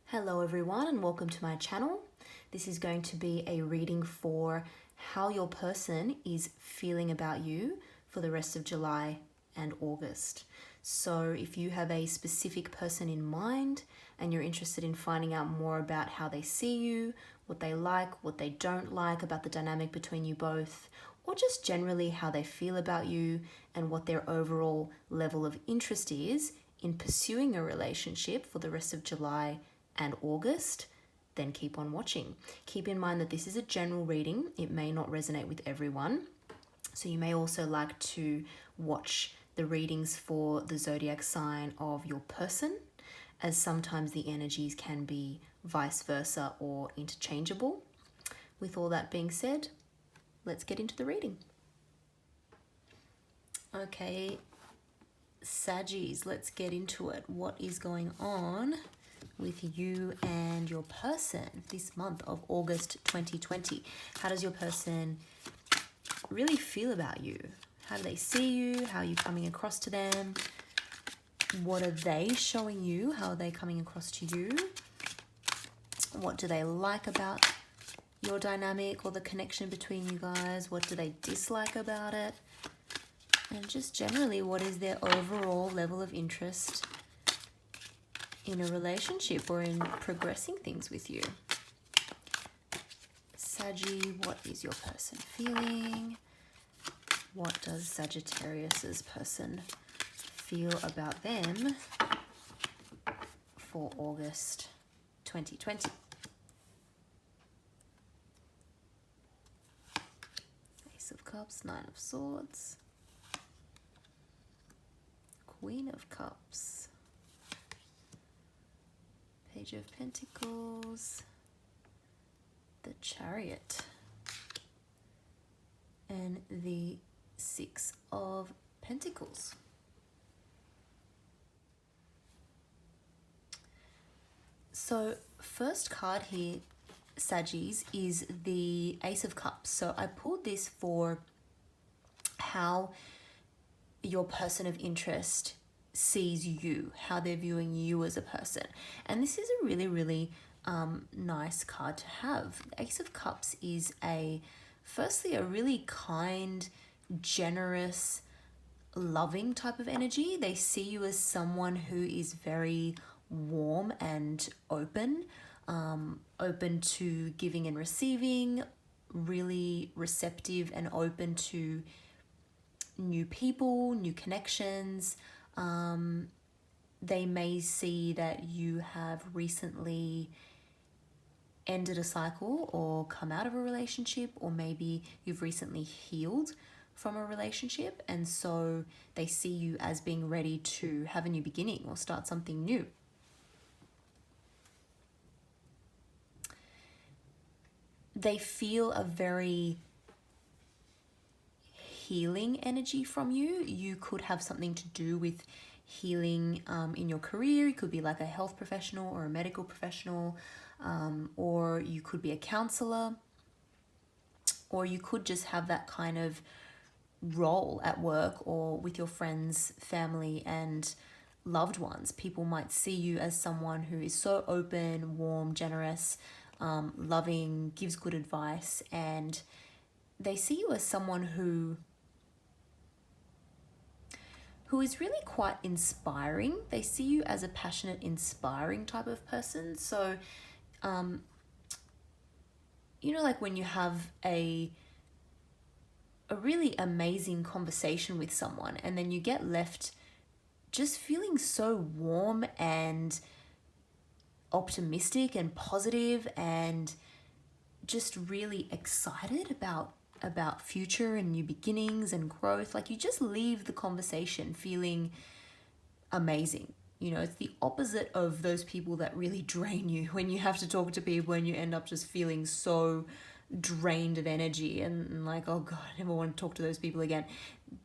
Hello everyone and welcome to my channel. This is going to be a reading for how your person is feeling about you for the rest of July and August. So if you have a specific person in mind and you're interested in finding out more about how they see you, what they like, what they don't like about the dynamic between you both, or just generally how they feel about you and what their overall level of interest is in pursuing a relationship for the rest of July and August, then keep on watching. Keep in mind that this is a general reading. It may not resonate with everyone. So you may also like to watch the readings for the zodiac sign of your person, as sometimes the energies can be vice versa or interchangeable. With all that being said, let's get into the reading. Okay, Saggies, let's get into it. What is going on with you and your person this month of August 2020? How does your person really feel about you? How do they see you? How are you coming across to them? What are they showing you? How are they coming across to you? What do they like about your dynamic or the connection between you guys? What do they dislike about it? And just generally, what is their overall level of interest in a relationship or in progressing things with you? Saggy, what is your person feeling? What does Sagittarius's person feel about them for August 2020? Ace of Cups, Nine of Swords, Queen of Cups, Page of Pentacles, the Chariot, and the Six of Pentacles. So first card here, Saggies, is the Ace of Cups. So I pulled this for how your person of interest sees you, how they're viewing you as a person. And this is a really nice card to have. The Ace of Cups is firstly a really kind, generous, loving type of energy. They see you as someone who is very warm and open to giving and receiving, really receptive and open to new people, new connections. They may see that you have recently ended a cycle or come out of a relationship, or maybe you've recently healed from a relationship, and so they see you as being ready to have a new beginning or start something new. They feel a very healing energy from you. You could have something to do with healing in your career. You could be like a health professional or a medical professional, or you could be a counselor, or you could just have that kind of role at work or with your friends, family, and loved ones. People might see you as someone who is so open, warm, generous, loving, gives good advice, and they see you as someone who is really quite inspiring. They see you as a passionate, inspiring type of person. So, like when you have a really amazing conversation with someone and then you get left just feeling so warm and optimistic and positive and just really excited about future and new beginnings and growth. Like you just leave the conversation feeling amazing. It's the opposite of those people that really drain you when you have to talk to people and you end up just feeling so drained of energy and like, oh God, I never want to talk to those people again.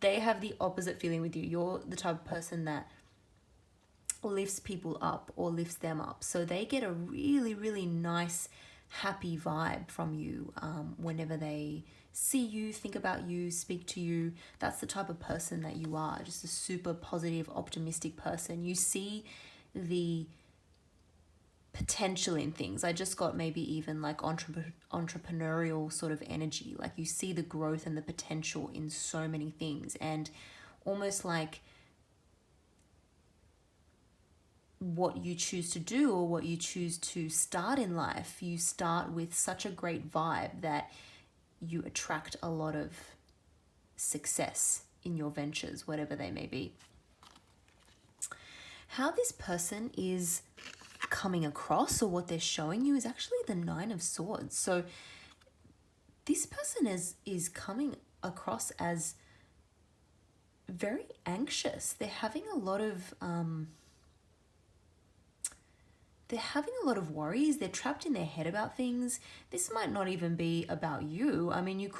They have the opposite feeling with you. You're the type of person that lifts people up or lifts them up. So they get a really nice, happy vibe from you whenever they see you, think about you, speak to you. That's the type of person that you are, just a super positive, optimistic person. You see the potential in things. I just got maybe even like entrepreneurial sort of energy. Like you see the growth and the potential in so many things, and almost like what you choose to do or what you choose to start in life, you start with such a great vibe that you attract a lot of success in your ventures, whatever they may be. How this person is coming across, or what they're showing you, is actually the Nine of Swords. So this person is coming across as very anxious. They're having a lot of worries. They're trapped in their head about things. This might not even be about you. I mean,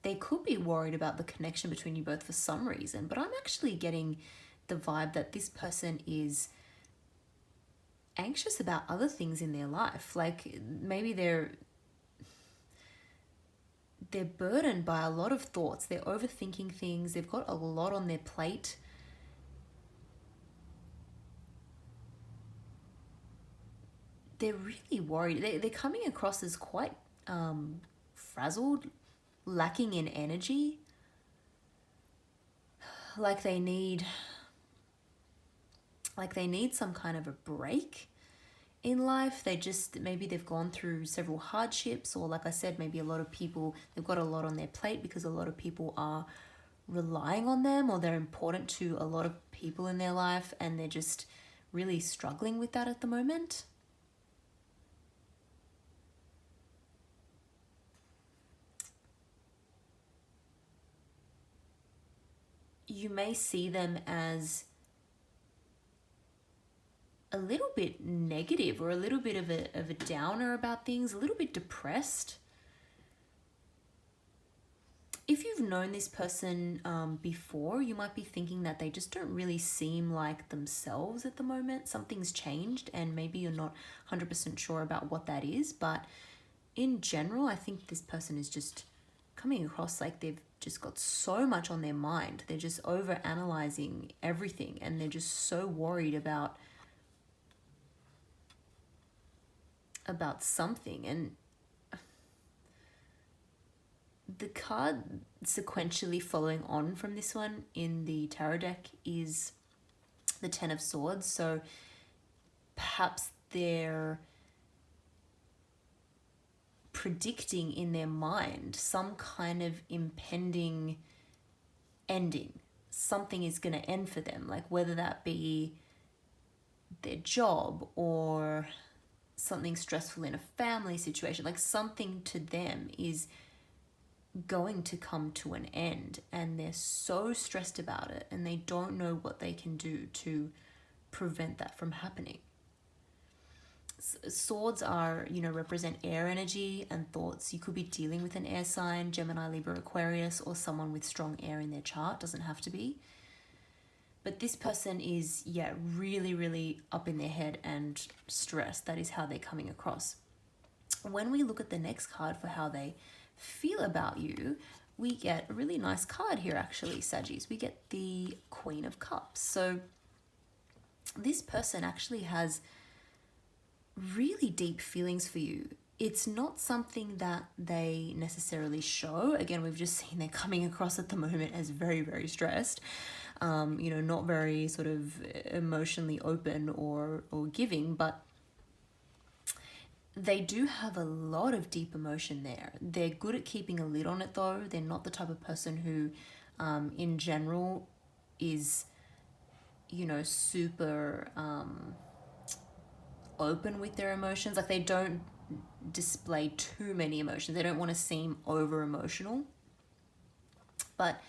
they could be worried about the connection between you both for some reason, but I'm actually getting the vibe that this person is anxious about other things in their life. Like maybe they're burdened by a lot of thoughts. They're overthinking things. They've got a lot on their plate. They're really worried. They're coming across as quite frazzled, lacking in energy. Like they need some kind of a break in life. Maybe they've gone through several hardships, or like I said, maybe a lot of people, they've got a lot on their plate because a lot of people are relying on them, or they're important to a lot of people in their life, and they're just really struggling with that at the moment. You may see them as a little bit negative, or a little bit of a downer about things, a little bit depressed. If you've known this person before, you might be thinking that they just don't really seem like themselves at the moment. Something's changed, and maybe you're not 100% sure about what that is. But in general, I think this person is just coming across like they've just got so much on their mind. They're just over analyzing everything, and they're just so worried about something. And the card sequentially following on from this one in the tarot deck is the Ten of Swords. So perhaps they're predicting in their mind some kind of impending ending. Something is going to end for them, like whether that be their job or something stressful in a family situation. Like something to them is going to come to an end, and they're so stressed about it, and they don't know what they can do to prevent that from happening. Swords are, represent air energy and thoughts. You could be dealing with an air sign, Gemini, Libra, Aquarius, or someone with strong air in their chart. Doesn't have to be. But this person is, really, really up in their head and stressed. That is how they're coming across. When we look at the next card for how they feel about you, we get a really nice card here, actually, Saggies. We get the Queen of Cups. So this person actually has really deep feelings for you. It's not something that they necessarily show. Again, we've just seen they're coming across at the moment as very, very stressed. Not very sort of emotionally open or giving, but they do have a lot of deep emotion there. They're good at keeping a lid on it, though. They're not the type of person who, in general, is, super open with their emotions. Like they don't display too many emotions. They don't want to seem over emotional. But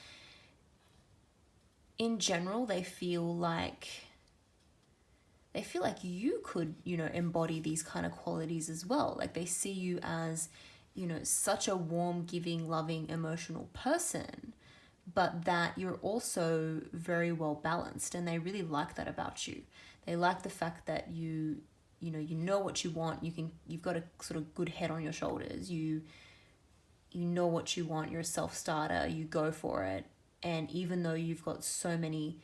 in general, they feel like you could, embody these kind of qualities as well. Like they see you as, such a warm, giving, loving, emotional person, but that you're also very well balanced, and they really like that about you. They like the fact that you know what you want. You've got a sort of good head on your shoulders. You know what you want. You're a self-starter. You go for it. And even though you've got so many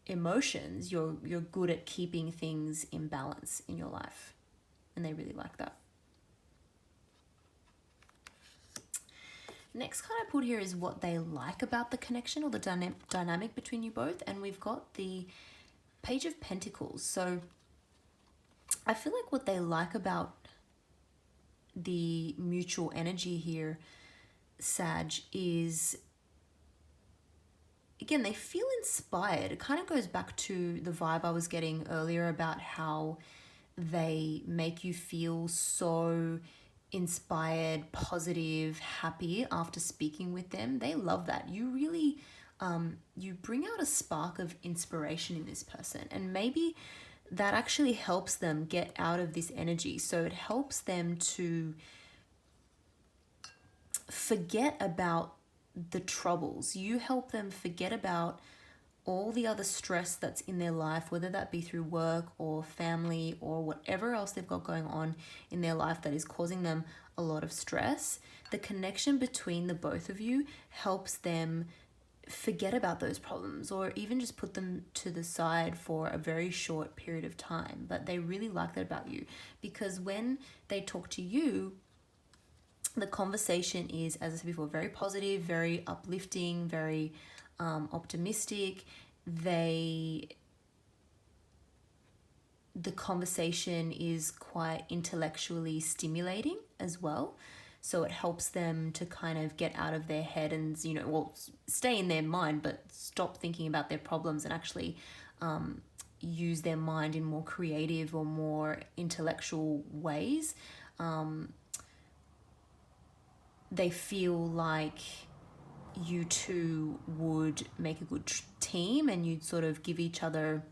emotions, you're good at keeping things in balance in your life, and they really like that. Next card I put here is what they like about the connection or the dynamic between you both, and we've got the Page of Pentacles. So I feel like what they like about the mutual energy here, Sag, is, again, they feel inspired. It kind of goes back to the vibe I was getting earlier about how they make you feel so inspired, positive, happy after speaking with them. They love that. You really, you bring out a spark of inspiration in this person, and maybe that actually helps them get out of this energy. So it helps them to forget about the troubles. You help them forget about all the other stress that's in their life, whether that be through work or family or whatever else they've got going on in their life that is causing them a lot of stress. The connection between the both of you helps them forget about those problems, or even just put them to the side for a very short period of time. But they really like that about you, because when they talk to you, the conversation is, as I said before, very positive, very uplifting, very optimistic. The conversation is quite intellectually stimulating as well. So it helps them to kind of get out of their head and, stay in their mind, but stop thinking about their problems and actually use their mind in more creative or more intellectual ways. They feel like you two would make a good team, and you'd sort of give each other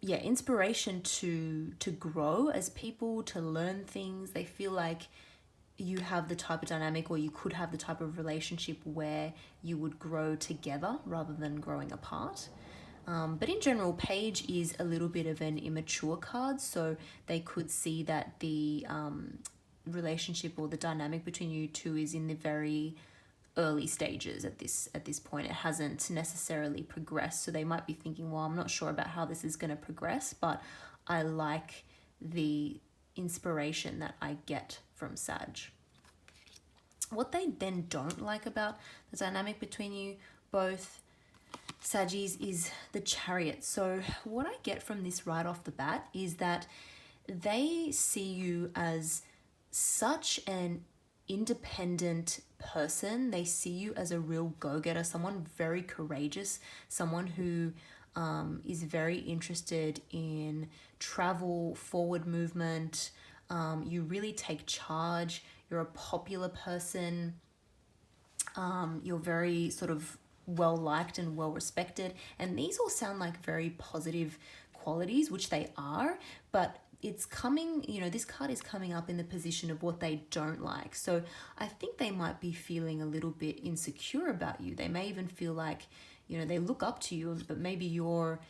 inspiration to grow as people, to learn things. They feel like you have the type of dynamic, or you could have the type of relationship where you would grow together rather than growing apart. But in general, Page is a little bit of an immature card, so they could see that the relationship or the dynamic between you two is in the very early stages at this point. It hasn't necessarily progressed, so they might be thinking, well, I'm not sure about how this is going to progress, but I like the inspiration that I get from Sag. What they then don't like about the dynamic between you both, Saggies, is the Chariot. So what I get from this right off the bat is that they see you as such an independent person. They see you as a real go-getter, someone very courageous, someone who is very interested in travel, forward movement. You really take charge. You're a popular person. You're very sort of well liked and well respected, and these all sound like very positive qualities, which they are, but it's coming, this card is coming up in the position of what they don't like. So I think they might be feeling a little bit insecure about you. They may even feel like, they look up to you, but maybe you're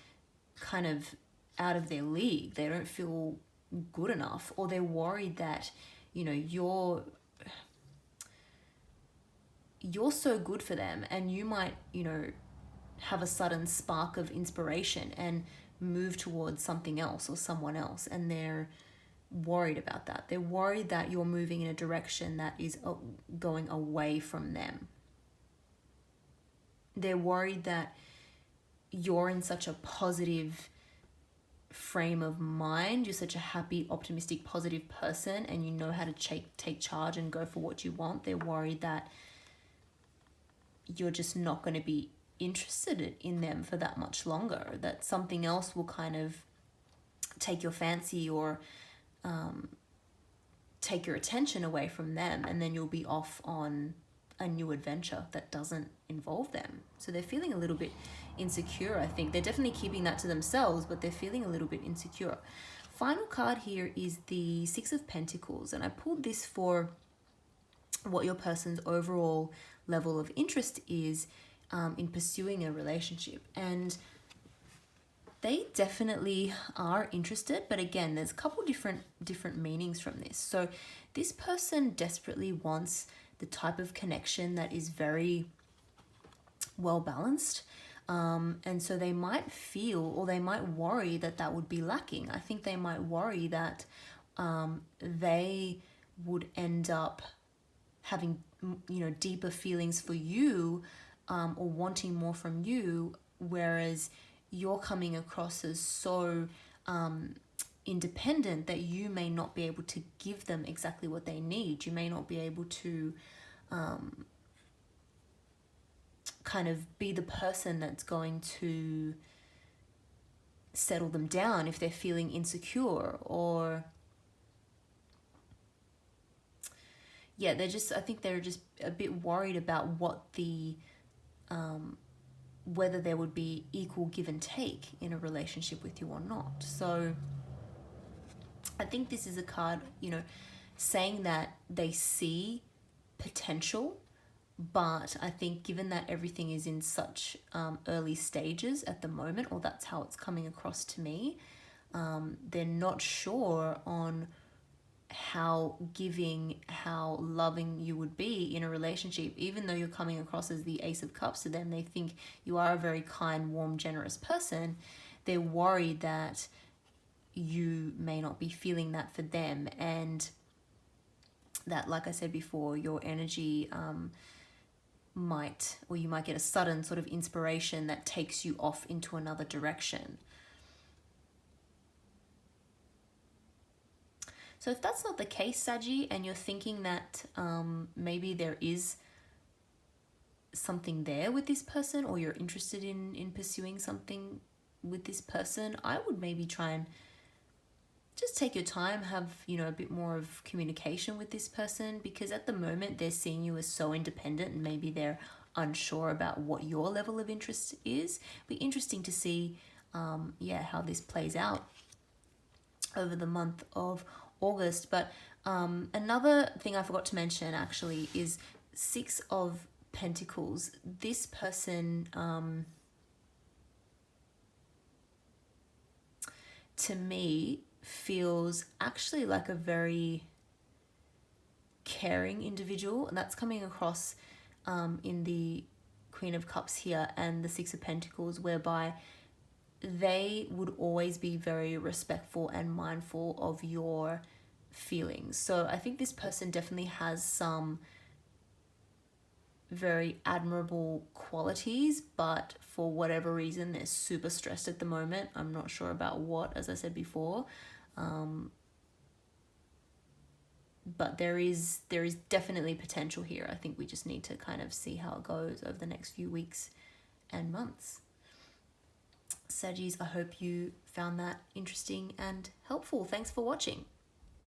kind of out of their league. They don't feel good enough, or they're worried that, you're so good for them, and you might, have a sudden spark of inspiration and move towards something else or someone else, and they're worried about that. They're worried that you're moving in a direction that is going away from them. They're worried that you're in such a positive frame of mind. You're such a happy, optimistic, positive person, and you know how to take charge and go for what you want. They're worried that you're just not going to be interested in them for that much longer, that something else will kind of take your fancy or take your attention away from them, and then you'll be off on a new adventure that doesn't involve them. So they're feeling a little bit insecure, I think. They're definitely keeping that to themselves, but they're feeling a little bit insecure. Final card here is the Six of Pentacles, and I pulled this for what your person's overall level of interest is in pursuing a relationship. And they definitely are interested, but again, there's a couple different meanings from this. So this person desperately wants the type of connection that is very well balanced. And so they might feel, or they might worry that that would be lacking. I think they might worry that they would end up having, deeper feelings for you, or wanting more from you, whereas you're coming across as so independent that you may not be able to give them exactly what they need. You may not be able to kind of be the person that's going to settle them down if they're feeling insecure, or I think they're just a bit worried about what the whether there would be equal give and take in a relationship with you or not. So I think this is a card, saying that they see potential, but I think given that everything is in such early stages at the moment, or that's how it's coming across to me, they're not sure on how giving, how loving you would be in a relationship. Even though you're coming across as the Ace of Cups to them, they think you are a very kind, warm, generous person. They're worried that you may not be feeling that for them, and that, like I said before, your energy you might get a sudden sort of inspiration that takes you off into another direction. So if that's not the case, Saggy, and you're thinking that maybe there is something there with this person, or you're interested in pursuing something with this person, I would maybe try and just take your time, have, a bit more of communication with this person, because at the moment they're seeing you as so independent, and maybe they're unsure about what your level of interest is. Be interesting to see, how this plays out over the month of August. But another thing I forgot to mention actually is 6 of Pentacles. This person, to me, feels actually like a very caring individual, and that's coming across in the Queen of Cups here and the 6 of Pentacles, whereby they would always be very respectful and mindful of your feelings. So I think this person definitely has some very admirable qualities, but for whatever reason they're super stressed at the moment. I'm not sure about what, as I said before, but there is definitely potential here. I think we just need to kind of see how it goes over the next few weeks and months. Saggies, I hope you found that interesting and helpful. Thanks for watching.